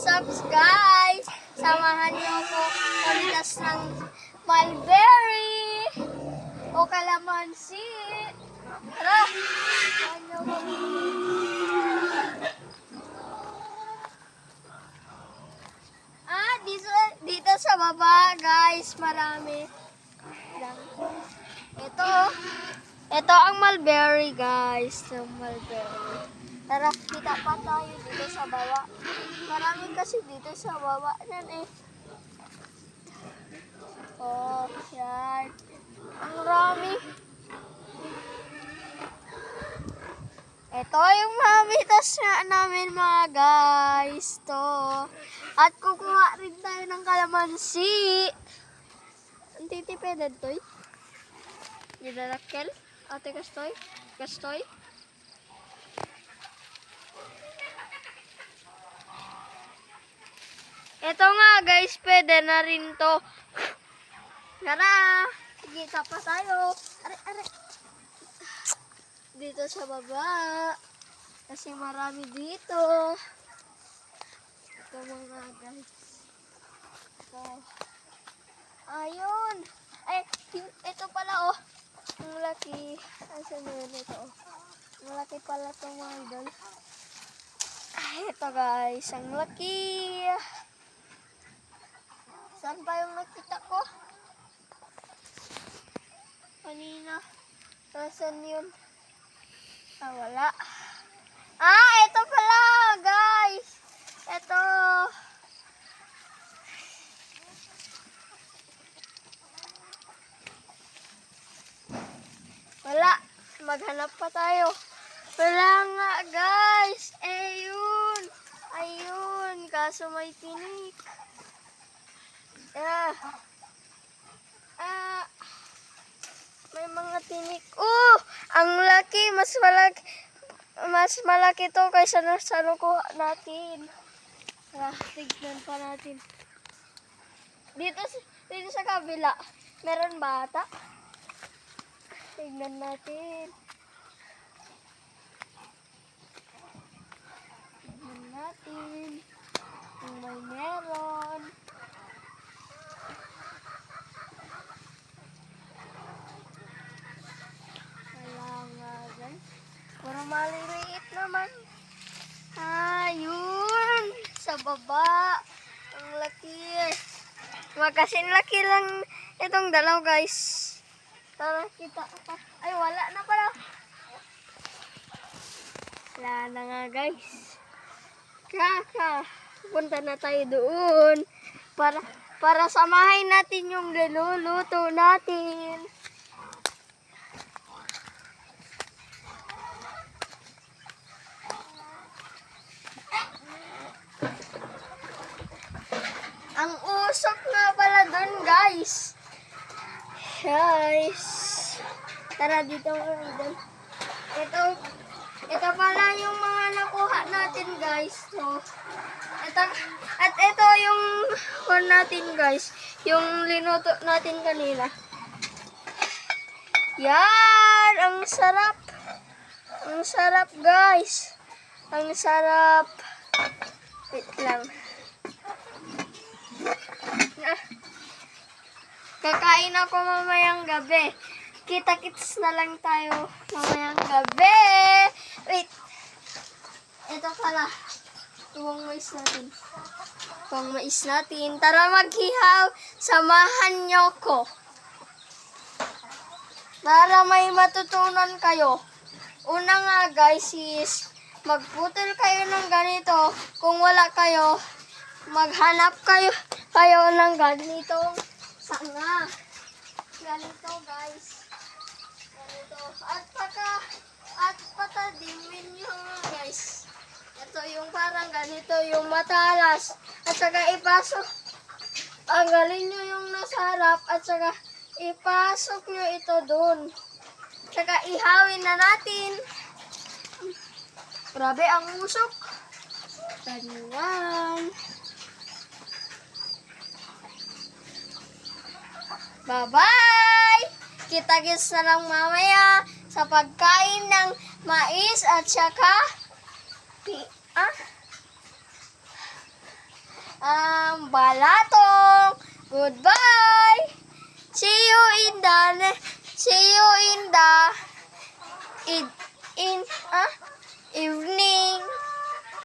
What's up guys? Samahan niyo ako palitas ng mulberry o kalamansi. Tara! Samahan niyo ako. Dito sa baba guys, marami. Ito ang mulberry guys, ng mulberry. Tara, kita pa tayo dito sa baba. Marami kasi dito sa baba. Yan eh. Oh, yan. Ang rami. Ito yung mamitas nga namin mga guys. To. At kukuha rin tayo ng kalamansi. Ang titipedad to eh. Gidalakkel. Ate kastoy. Kastoy. Ito nga guys, pwede na rin to. Tara! Sige, tapa tayo. Are. Dito sa baba. Kasi marami dito. Ito mga guys. Ito. Ayun. Ay, ito pala oh. Ang laki. Asan na yun ito oh. Ang laki pala ito mga idol. Ay, ito guys. Ang laki. Saan pa yung nakita ko? Kanina. Saan yun? Ah, wala. Ah, ito pala, guys. Ito. Wala. Maghanap pa tayo. Wala nga, guys. Ayun. Ayun. Kaso may tinik. May mga tinik. Oh, ang laki, mas malaki to kaysa sa nakuha natin. Tignan pa natin. Dito sa kabila, meron bata. Tignan natin. Tignan natin. Kung may meron. Parang maliliit naman. Ayun. Sa baba. Ang laki. Magkasin laki lang itong dalaw guys. Tara kita. Ay wala na pala. Wala na nga guys. Punta na tayo doon. Para samahin natin yung niluluto natin. Ang usok nga pala doon, guys. Guys. Tara dito mga doon. Ito pala yung mga nakuha natin, guys. So, ito yung natin, guys. Yung linuto natin kanina. Yan! Ang sarap. Ang sarap, guys. Ang sarap. Wait lang. Kakain ako mamayang gabi. Kita-kits na lang tayo mamayang gabi. Wait. Ito pala. Tuwang mais natin. Tuwang mais natin. Tara maghihaw. Samahan niyo ko. Para may matutunan kayo. Una nga guys is magputol kayo ng ganito. Kung wala kayo, maghanap kayo ng ganitong sanga. Ganito guys. Ganito. At patadimin nyo guys. Ito yung parang ganito yung matalas. At saka ipasok. Tanggalin nyo yung nasa harap. At saka ipasok nyo ito dun. Saka ihawin na natin. Grabe ang usok. Ganyan. Bye-bye! Kita-kits na lang mamaya sa pagkain ng mais at saka balatong. Goodbye. See you in the in